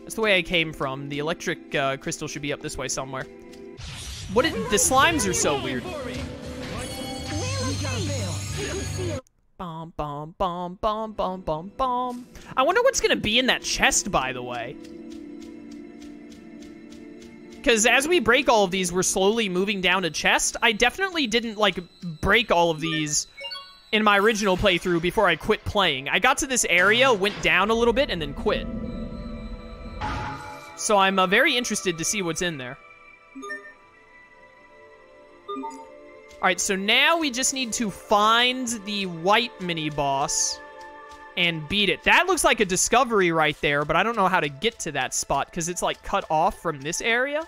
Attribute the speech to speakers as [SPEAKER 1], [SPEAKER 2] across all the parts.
[SPEAKER 1] That's the way I came from. The electric crystal should be up this way somewhere. The slimes are so weird. Bom, bom, bom, bom, bom, bom, bom. I wonder what's gonna be in that chest, by the way. Because as we break all of these, we're slowly moving down a chest. I definitely didn't, like, break all of these in my original playthrough before I quit playing. I got to this area, went down a little bit, and then quit. So I'm very interested to see what's in there. Alright, so now we just need to find the white mini-boss and beat it. That looks like a discovery right there, but I don't know how to get to that spot because it's, like, cut off from this area.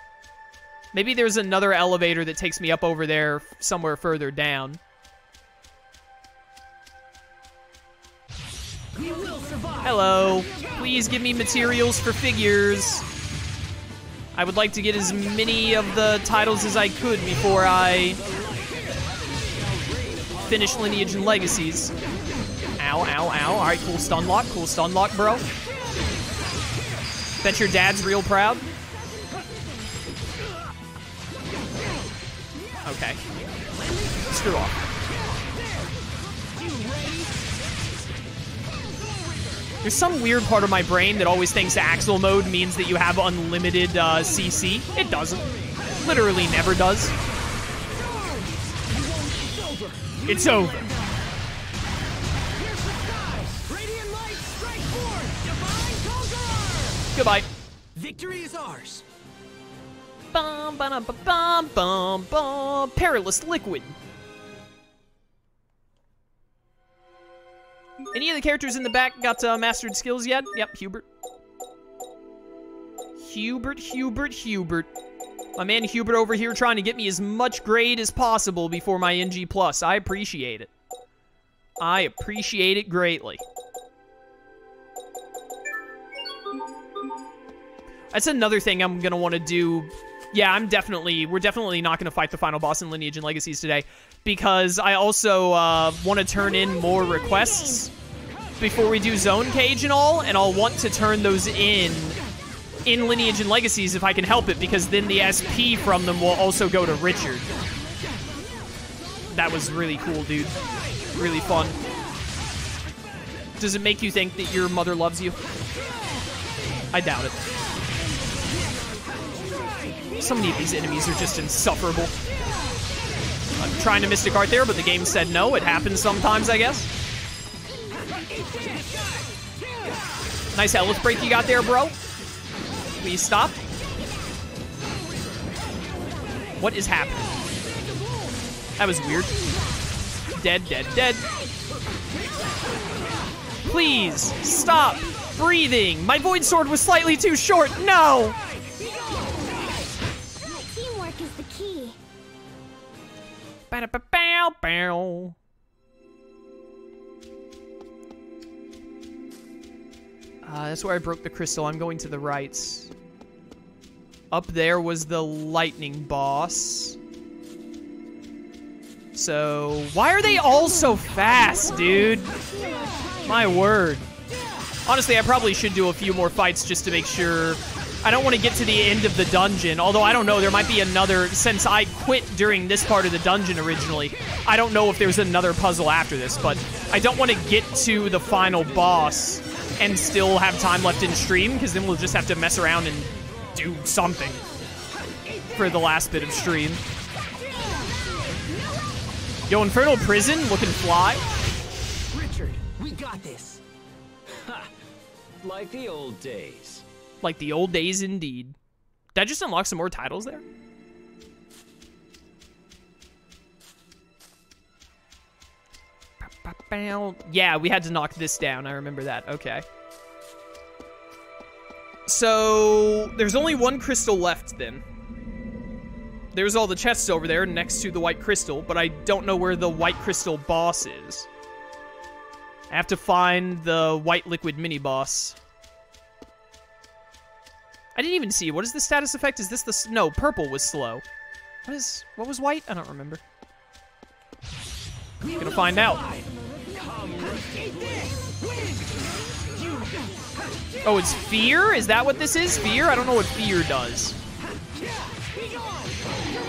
[SPEAKER 1] Maybe there's another elevator that takes me up over there somewhere further down. Hello. Please give me materials for figures. I would like to get as many of the titles as I could before I finish Lineage and Legacies. Ow, ow, ow. All right, cool stun lock, bro. Bet your dad's real proud. Okay. Screw off. There's some weird part of my brain that always thinks Axle mode means that you have unlimited CC. It doesn't. Literally never does. It's over. Goodbye.
[SPEAKER 2] Victory is ours.
[SPEAKER 1] Bum, ba, bum, bum, bum, bum. Perilous liquid. Any of the characters in the back got mastered skills yet? Yep, Hubert. Hubert. My man Hubert over here trying to get me as much grade as possible before my NG+. I appreciate it. I appreciate it greatly. That's another thing I'm gonna want to do. Yeah, we're definitely not gonna fight the final boss in Lineage and Legacies today, because I also want to turn in more requests before we do Zone Cage and all, and I'll want to turn those in Lineage and Legacies if I can help it, because then the SP from them will also go to Richard. That was really cool, dude. Really fun. Does it make you think that your mother loves you? I doubt it. So many of these enemies are just insufferable. I'm trying to Mystic Art there, but the game said no. It happens sometimes, I guess. Nice Eleth break you got there, bro. Please stop. What is happening? That was weird. Dead, dead, dead. Please, stop breathing. My Void Sword was slightly too short. No!
[SPEAKER 3] Teamwork is the key.
[SPEAKER 1] Ba-da-ba-bow-bow. That's where I broke the crystal. I'm going to the right. Up there was the lightning boss. So, why are they all so fast, dude? My word. Honestly, I probably should do a few more fights just to make sure. I don't want to get to the end of the dungeon, although I don't know, there might be another, since I quit during this part of the dungeon originally, I don't know if there's another puzzle after this, but I don't want to get to the final boss and still have time left in stream, because then we'll just have to mess around and do something for the last bit of stream. Yo, Infernal Prison looking fly.
[SPEAKER 2] Richard, we got this. Ha! Like the old days.
[SPEAKER 1] Like the old days indeed. Did I just unlock some more titles there? Yeah, we had to knock this down. I remember that. Okay. So, there's only one crystal left then. There's all the chests over there next to the white crystal, but I don't know where the white crystal boss is. I have to find the white liquid mini-boss. I didn't even see. What is the status effect? Is this the... No, purple was slow. What was white? I don't remember. Gonna find out. Oh, it's fear? Is that what this is? Fear? I don't know what fear does.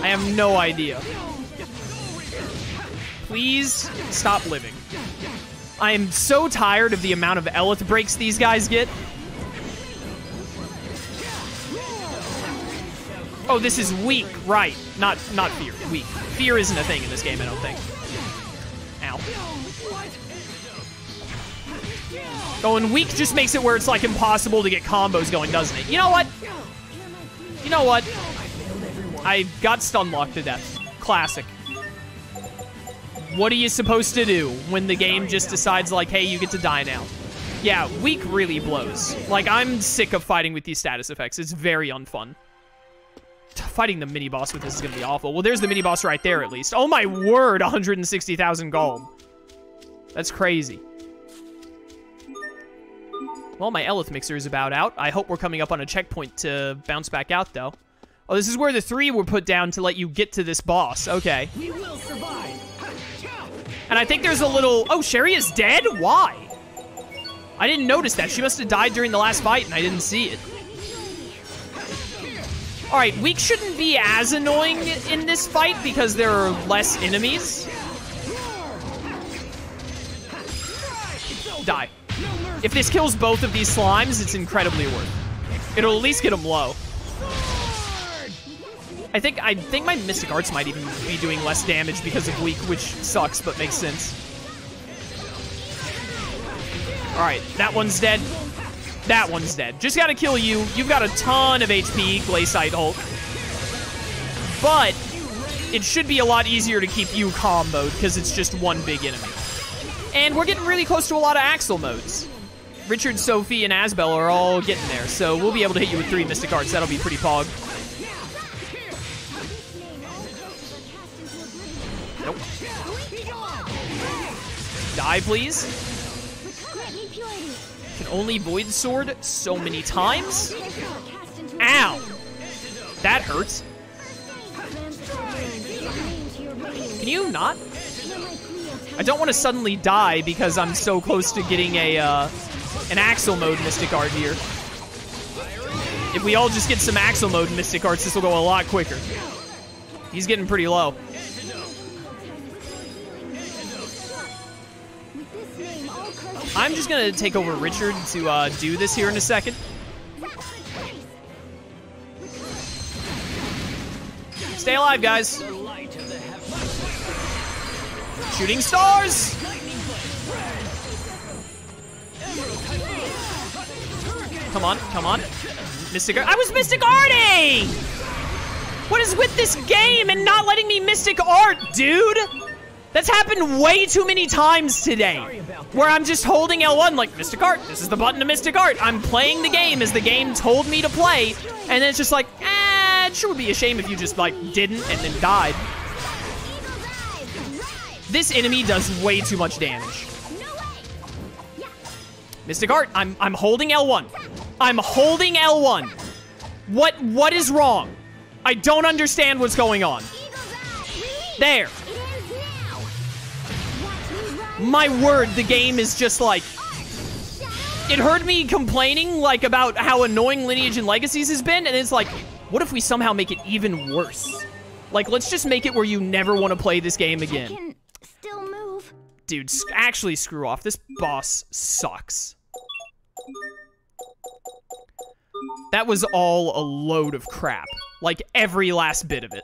[SPEAKER 1] I have no idea. Please stop living. I am so tired of the amount of Eleth breaks these guys get. Oh, this is weak. Right. Not fear. Weak. Fear isn't a thing in this game, I don't think. Ow. Oh, and weak just makes it where it's, like, impossible to get combos going, doesn't it? You know what? You know what? I got stun locked to death. Classic. What are you supposed to do when the game just decides, like, hey, you get to die now? Yeah, weak really blows. Like, I'm sick of fighting with these status effects. It's very unfun. Fighting the mini-boss with this is going to be awful. Well, there's the mini-boss right there, at least. Oh, my word, 160,000 gold. That's crazy. Well, my Eleth mixer is about out. I hope we're coming up on a checkpoint to bounce back out, though. Oh, this is where the 3 were put down to let you get to this boss. Okay.
[SPEAKER 2] We will survive.
[SPEAKER 1] And I think there's a little... Oh, Sherry is dead? Why? I didn't notice that. She must have died during the last fight, and I didn't see it. All right, weak shouldn't be as annoying in this fight because there are less enemies. Die. If this kills both of these slimes, it's incredibly worth. It'll at least get them low. I think my Mystic Arts might even be doing less damage because of weak, which sucks, but makes sense. All right, that one's dead. That one's dead. Just gotta kill you. You've got a ton of HP, Glaciite Hulk. But it should be a lot easier to keep you comboed because it's just one big enemy. And we're getting really close to a lot of Axel modes. Richard, Sophie, and Asbel are all getting there, so we'll be able to hit you with 3 Mystic Arts. That'll be pretty pog. Nope. Die, please. Can only Void Sword so many times? Ow! That hurts. Can you not? I don't want to suddenly die because I'm so close to getting a, an Axel mode Mystic Art here. If we all just get some Axel mode Mystic Arts, this will go a lot quicker. He's getting pretty low. I'm just gonna take over Richard to do this here in a second. Stay alive, guys. Shooting stars! Come on, come on. Mystic Art. I was Mystic Arting! What is with this game and not letting me Mystic Art, dude? That's happened way too many times today. Where I'm just holding L1 like, Mystic Art, this is the button to Mystic Art. I'm playing the game as the game told me to play. And then it's just like, it sure would be a shame if you just, like, didn't and then died. This enemy does way too much damage. Mystic Art, I'm holding L1. I'm holding L1. What is wrong? I don't understand what's going on. There. My word, the game is just like... It heard me complaining, like, about how annoying Lineage and Legacies has been, and it's like, what if we somehow make it even worse? Like, let's just make it where you never want to play this game again.
[SPEAKER 3] I can still move.
[SPEAKER 1] Dude, actually screw off. This boss sucks. That was all a load of crap. Like, every last bit of it.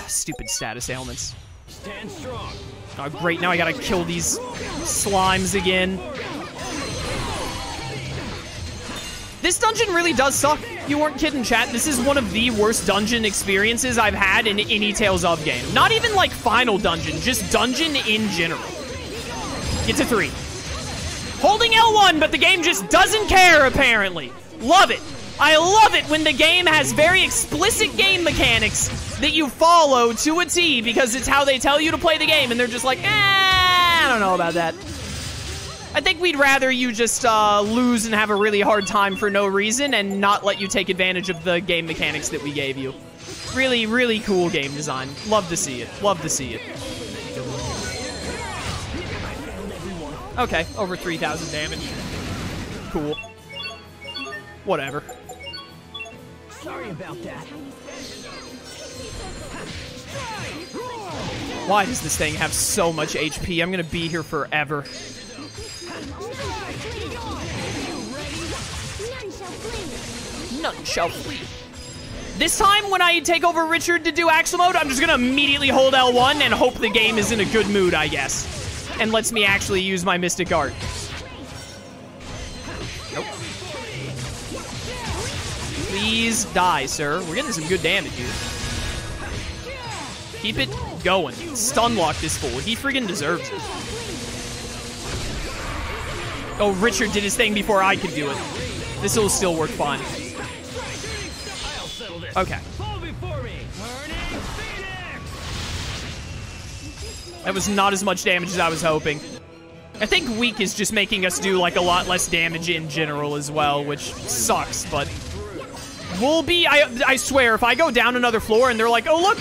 [SPEAKER 1] Stupid status ailments.
[SPEAKER 2] Stand strong.
[SPEAKER 1] Oh, great. Now I gotta kill these slimes again. This dungeon really does suck. You weren't kidding, chat. This is one of the worst dungeon experiences I've had in any Tales of game. Not even like final dungeon, just dungeon in general. Get to 3. Holding L1, but the game just doesn't care, apparently. Love it. I love it when the game has very explicit game mechanics that you follow to a T because it's how they tell you to play the game, and they're just like, I don't know about that. I think we'd rather you just lose and have a really hard time for no reason and not let you take advantage of the game mechanics that we gave you. Really, really cool game design. Love to see it. Love to see it. Okay, over 3,000 damage. Cool. Whatever.
[SPEAKER 2] Sorry about that.
[SPEAKER 1] Why does this thing have so much HP? I'm gonna be here forever. None shall flee. This time, when I take over Richard to do Axle Mode, I'm just gonna immediately hold L1 and hope the game is in a good mood, I guess. And lets me actually use my Mystic Art. Nope. Please die, sir. We're getting some good damage here. Keep it going. Stun lock this fool. He friggin' deserves it. Oh, Richard did his thing before I could do it. This will still work fine. Okay. That was not as much damage as I was hoping. I think weak is just making us do like a lot less damage in general as well, which sucks, but we'll be, I swear, if I go down another floor and they're like, oh look,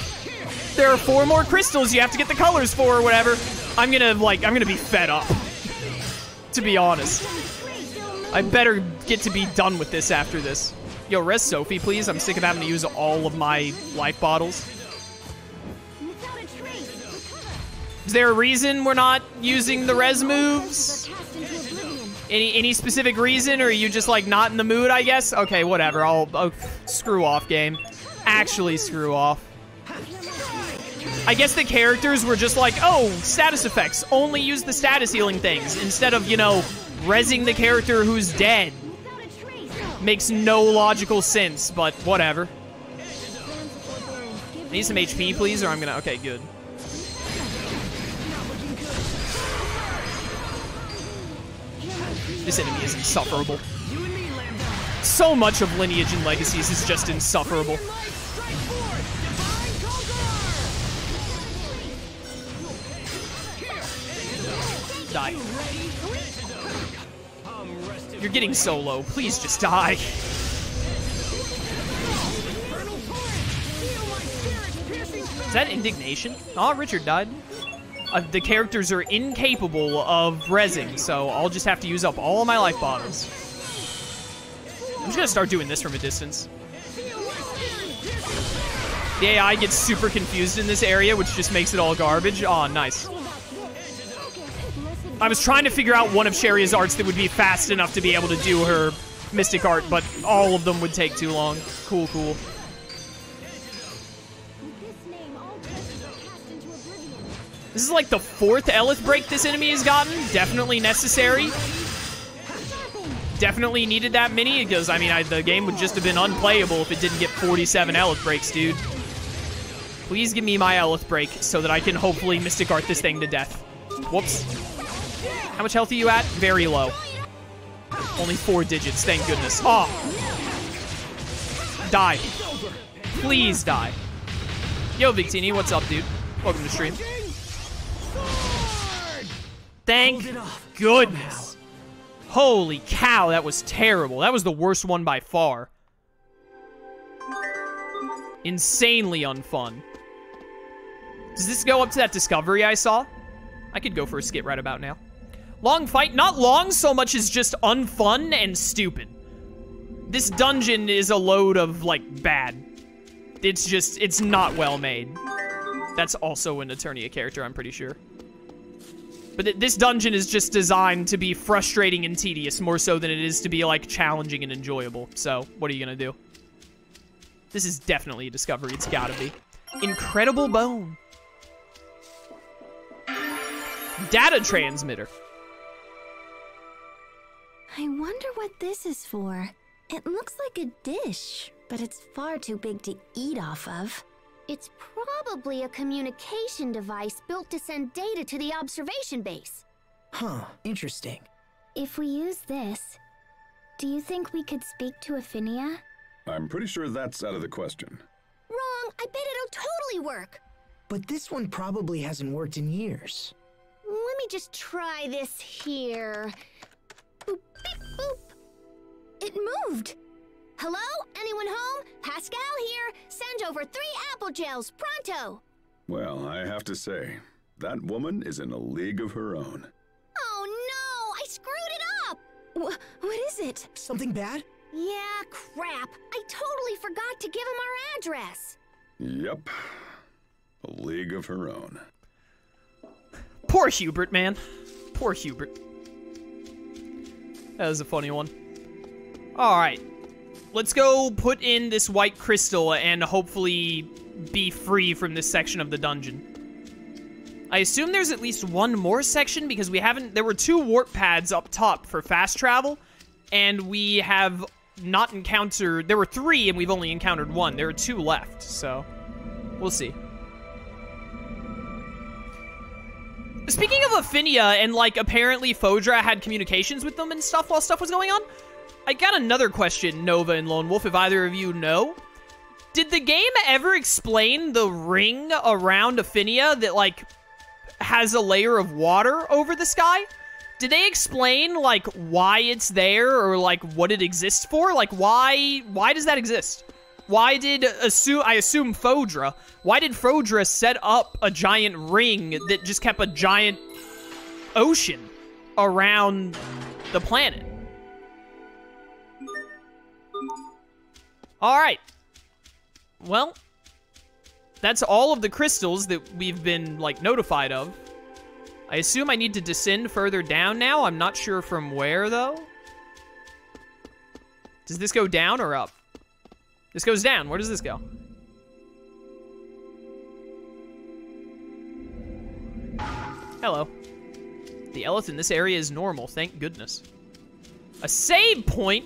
[SPEAKER 1] there are 4 more crystals you have to get the colors for or whatever, I'm gonna be fed up, to be honest. I better get to be done with this after this. Yo, res Sophie, please. I'm sick of having to use all of my life bottles. Is there a reason we're not using the res moves? Any specific reason, or are you just like not in the mood, I guess? Okay, whatever. I'll screw off, game. Actually screw off. I guess the characters were just like, oh, status effects. Only use the status healing things instead of, you know, rezzing the character who's dead. Makes no logical sense, but whatever. Need some HP, please, or I'm gonna... Okay, good. This enemy is insufferable. So much of Lineage and Legacies is just insufferable. Die. You're getting so low. Please just die. Is that indignation? Oh, Richard died. The characters are incapable of rezzing, so I'll just have to use up all of my life bottles. I'm just gonna start doing this from a distance. The AI gets super confused in this area, which just makes it all garbage. Aw, nice. I was trying to figure out one of Sharia's arts that would be fast enough to be able to do her Mystic Art, but all of them would take too long. Cool, cool. This is like the 4th Eleth break this enemy has gotten. Definitely necessary. Definitely needed that many, because, I mean, the game would just have been unplayable if it didn't get 47 Eleth breaks, dude. Please give me my Eleth break so that I can hopefully Mystic Art this thing to death. Whoops. How much health are you at? Very low. Only 4 digits, thank goodness. Oh. Die. Please die. Yo, Victini, what's up, dude? Welcome to stream. Thank goodness. Holy cow, that was terrible. That was the worst one by far. Insanely unfun. Does this go up to that discovery I saw? I could go for a skit right about now. Long fight, not long so much as just unfun and stupid. This dungeon is a load of, like, bad. It's not well made. That's also an Eternia character, I'm pretty sure. But this dungeon is just designed to be frustrating and tedious, more so than it is to be, like, challenging and enjoyable. So, what are you gonna do? This is definitely a discovery, it's gotta be. Incredible bone. Data transmitter.
[SPEAKER 3] I wonder what this is for. It looks like a dish, but it's far too big to eat off of. It's probably a communication device built to send data to the observation base.
[SPEAKER 4] Huh, interesting.
[SPEAKER 3] If we use this, do you think we could speak to Ephinea?
[SPEAKER 5] I'm pretty sure that's out of the question.
[SPEAKER 3] Wrong! I bet it'll totally work!
[SPEAKER 4] But this one probably hasn't worked in years.
[SPEAKER 3] Let me just try this here. Boop, beep, boop. It moved! Hello? Anyone home? Pascal here. Send over 3 apple gels, pronto.
[SPEAKER 5] Well, I have to say, that woman is in a league of her own.
[SPEAKER 3] Oh no, I screwed it up.
[SPEAKER 4] What is it? Something bad?
[SPEAKER 3] Yeah, crap. I totally forgot to give him our address.
[SPEAKER 5] Yep. A league of her own.
[SPEAKER 1] Poor Hubert, man. Poor Hubert. That was a funny one. Alright. Let's go put in this white crystal and hopefully be free from this section of the dungeon. I assume there's at least one more section because we haven't... There were 2 warp pads up top for fast travel, and we have not encountered... There were 3 and we've only encountered 1. There are 2 left, so we'll see. Speaking of Ephinea and, like, apparently Fodra had communications with them and stuff while stuff was going on, I got another question, Nova and Lone Wolf, if either of you know. Did the game ever explain the ring around Ephinea that, like, has a layer of water over the sky? Did they explain, like, why it's there or, like, what it exists for? Like, why does that exist? Why did, I assume Fodra, why did Fodra set up a giant ring that just kept a giant ocean around the planet? Alright. Well, that's all of the crystals that we've been, like, notified of. I assume I need to descend further down now. I'm not sure from where, though. Does this go down or up? This goes down. Where does this go? Hello. The Eleth in this area is normal, thank goodness. A save point?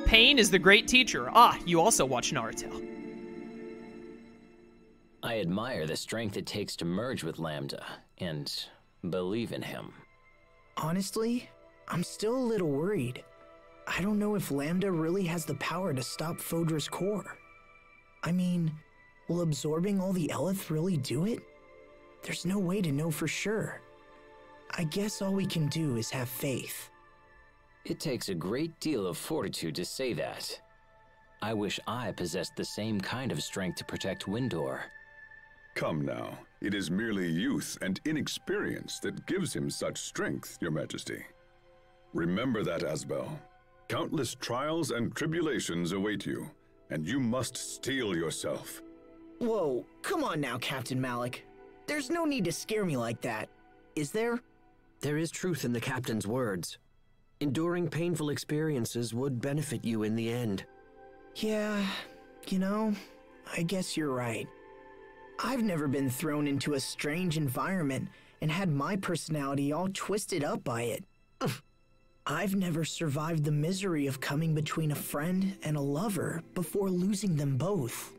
[SPEAKER 1] Pain is the great teacher. Ah, you also watch Naruto.
[SPEAKER 2] I admire the strength it takes to merge with Lambda, and believe in him.
[SPEAKER 4] Honestly, I'm still a little worried. I don't know if Lambda really has the power to stop Fodra's core. I mean, will absorbing all the Eleth really do it? There's no way to know for sure. I guess all we can do is have faith.
[SPEAKER 2] It takes a great deal of fortitude to say that. I wish I possessed the same kind of strength to protect Windor.
[SPEAKER 5] Come now, it is merely youth and inexperience that gives him such strength, Your Majesty. Remember that, Asbel. Countless trials and tribulations await you, and you must steel yourself.
[SPEAKER 4] Whoa, come on now, Captain Malik. There's no need to scare me like that, is there?
[SPEAKER 6] There is truth in the captain's words. Enduring painful experiences would benefit you in the end.
[SPEAKER 4] Yeah, you know, I guess you're right. I've never been thrown into a strange environment and had my personality all twisted up by it. I've never survived the misery of coming between a friend and a lover before losing them both.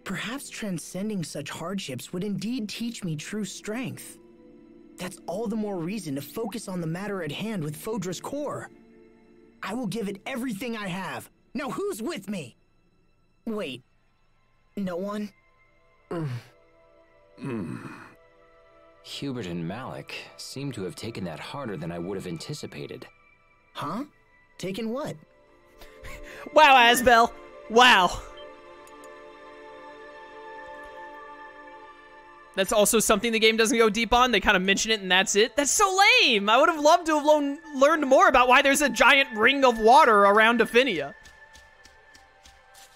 [SPEAKER 4] Perhaps transcending such hardships would indeed teach me true strength. That's all the more reason to focus on the matter at hand with Fodra's core. I will give it everything I have. Now who's with me? Wait, no one?
[SPEAKER 2] Hubert and Malik seem to have taken that harder than I would have anticipated.
[SPEAKER 4] Huh? Taken what?
[SPEAKER 1] Wow, Asbel. Wow. That's also something the game doesn't go deep on. They kind of mention it and that's it. That's so lame. I would have loved to have learned more about why there's a giant ring of water around Ephinea.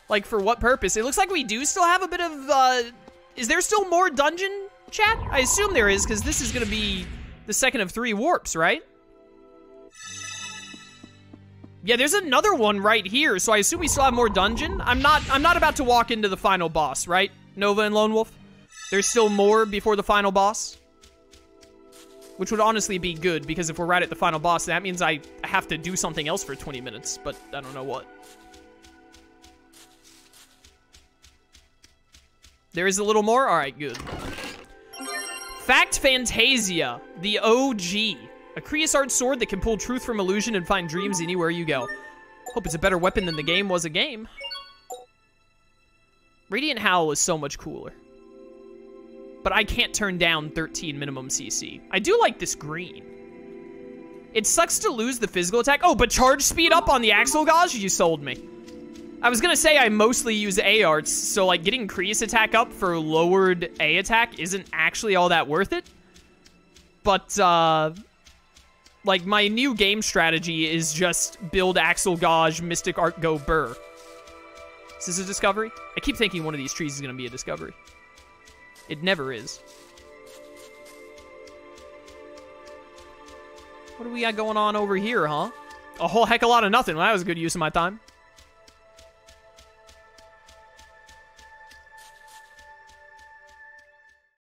[SPEAKER 1] Like, for what purpose? It looks like we do still have a bit of, is there still more dungeon, chat? I assume there is, because this is going to be the second of 3 warps, right? Yeah, there's another one right here, so I assume we still have more dungeon. I'm not about to walk into the final boss, right? Nova and Lone Wolf? There's still more before the final boss? Which would honestly be good, because if we're right at the final boss, that means I have to do something else for 20 minutes, but I don't know what. There is a little more? Alright, good. Fact Fantasia, the OG. A Creosote sword that can pull truth from illusion and find dreams anywhere you go. Hope it's a better weapon than the game was a game. Radiant Howl is so much cooler. But I can't turn down 13 minimum CC. I do like this green. It sucks to lose the physical attack. Oh, but charge speed up on the Axle Gauge? You sold me. I was gonna say I mostly use A arts, so like getting Crease attack up for lowered A attack isn't actually all that worth it. But, like, my new game strategy is just build Axle Gauge, Mystic Art, go Burr. Is this a discovery? I keep thinking one of these trees is gonna be a discovery. It never is. What do we got going on over here, huh? A whole heck of a lot of nothing. Well, that was a good use of my time.